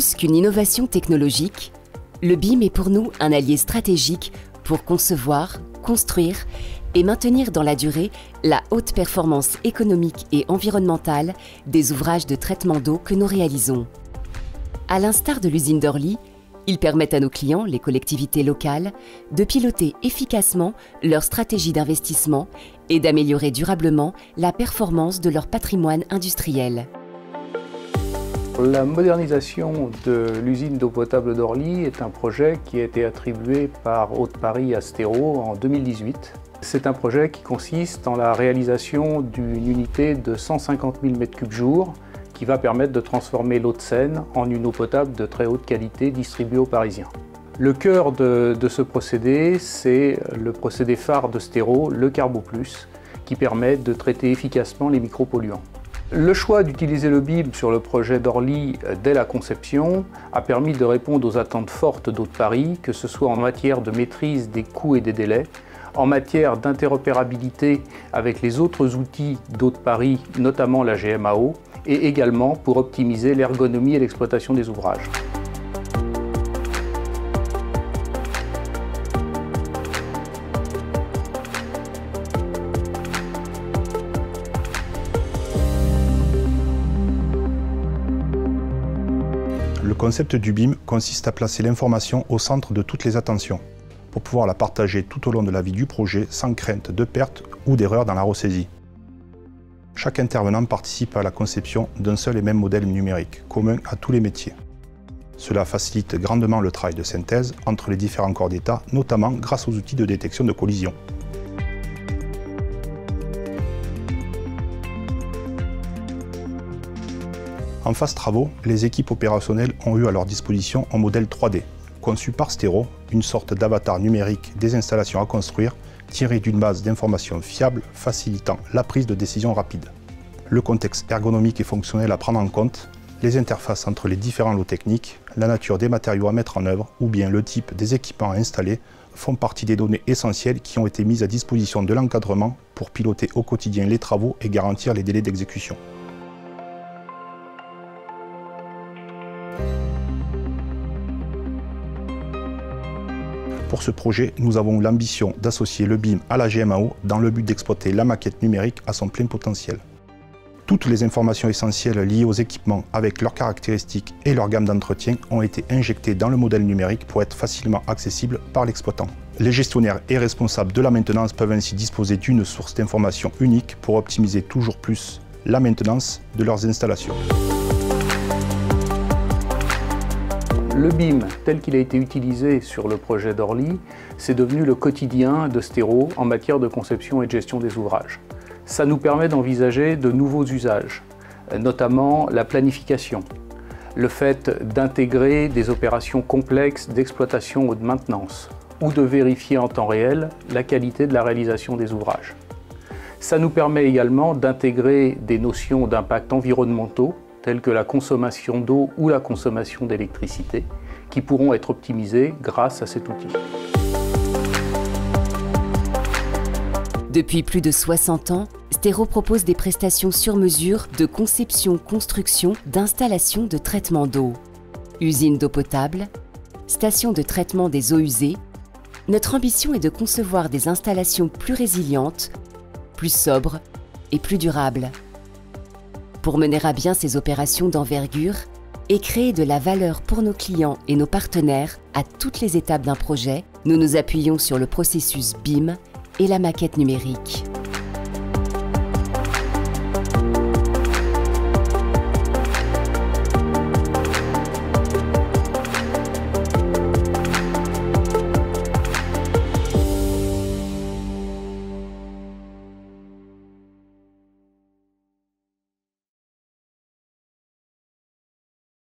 Plus qu'une innovation technologique, le BIM est pour nous un allié stratégique pour concevoir, construire et maintenir dans la durée la haute performance économique et environnementale des ouvrages de traitement d'eau que nous réalisons. À l'instar de l'usine d'Orly, ils permettent à nos clients, les collectivités locales, de piloter efficacement leur stratégie d'investissement et d'améliorer durablement la performance de leur patrimoine industriel. La modernisation de l'usine d'eau potable d'Orly est un projet qui a été attribué par Haute-Paris à Stero en 2018. C'est un projet qui consiste en la réalisation d'une unité de 150 000 m3 jour qui va permettre de transformer l'eau de Seine en une eau potable de très haute qualité distribuée aux Parisiens. Le cœur de ce procédé, c'est le procédé phare de Stero, le CarboPlus, qui permet de traiter efficacement les micropolluants. Le choix d'utiliser le BIM sur le projet d'Orly dès la conception a permis de répondre aux attentes fortes d'Haute-Paris, que ce soit en matière de maîtrise des coûts et des délais, en matière d'interopérabilité avec les autres outils d'Haute-Paris, notamment la GMAO, et également pour optimiser l'ergonomie et l'exploitation des ouvrages. Le concept du BIM consiste à placer l'information au centre de toutes les attentions, pour pouvoir la partager tout au long de la vie du projet sans crainte de perte ou d'erreur dans la ressaisie. Chaque intervenant participe à la conception d'un seul et même modèle numérique, commun à tous les métiers. Cela facilite grandement le travail de synthèse entre les différents corps d'État, notamment grâce aux outils de détection de collision. En phase travaux, les équipes opérationnelles ont eu à leur disposition un modèle 3D, conçu par Stero, une sorte d'avatar numérique des installations à construire, tiré d'une base d'informations fiable facilitant la prise de décision rapide. Le contexte ergonomique et fonctionnel à prendre en compte, les interfaces entre les différents lots techniques, la nature des matériaux à mettre en œuvre ou bien le type des équipements à installer font partie des données essentielles qui ont été mises à disposition de l'encadrement pour piloter au quotidien les travaux et garantir les délais d'exécution. Pour ce projet, nous avons l'ambition d'associer le BIM à la GMAO dans le but d'exploiter la maquette numérique à son plein potentiel. Toutes les informations essentielles liées aux équipements avec leurs caractéristiques et leur gamme d'entretien ont été injectées dans le modèle numérique pour être facilement accessibles par l'exploitant. Les gestionnaires et responsables de la maintenance peuvent ainsi disposer d'une source d'informations unique pour optimiser toujours plus la maintenance de leurs installations. Le BIM, tel qu'il a été utilisé sur le projet d'Orly, c'est devenu le quotidien de Stero en matière de conception et de gestion des ouvrages. Ça nous permet d'envisager de nouveaux usages, notamment la planification, le fait d'intégrer des opérations complexes d'exploitation ou de maintenance, ou de vérifier en temps réel la qualité de la réalisation des ouvrages. Ça nous permet également d'intégrer des notions d'impact environnementaux, telles que la consommation d'eau ou la consommation d'électricité, qui pourront être optimisées grâce à cet outil. Depuis plus de 60 ans, Stero propose des prestations sur mesure de conception-construction d'installations de traitement d'eau. Usines d'eau potable, stations de traitement des eaux usées, notre ambition est de concevoir des installations plus résilientes, plus sobres et plus durables. Pour mener à bien ces opérations d'envergure et créer de la valeur pour nos clients et nos partenaires à toutes les étapes d'un projet, nous nous appuyons sur le processus BIM et la maquette numérique.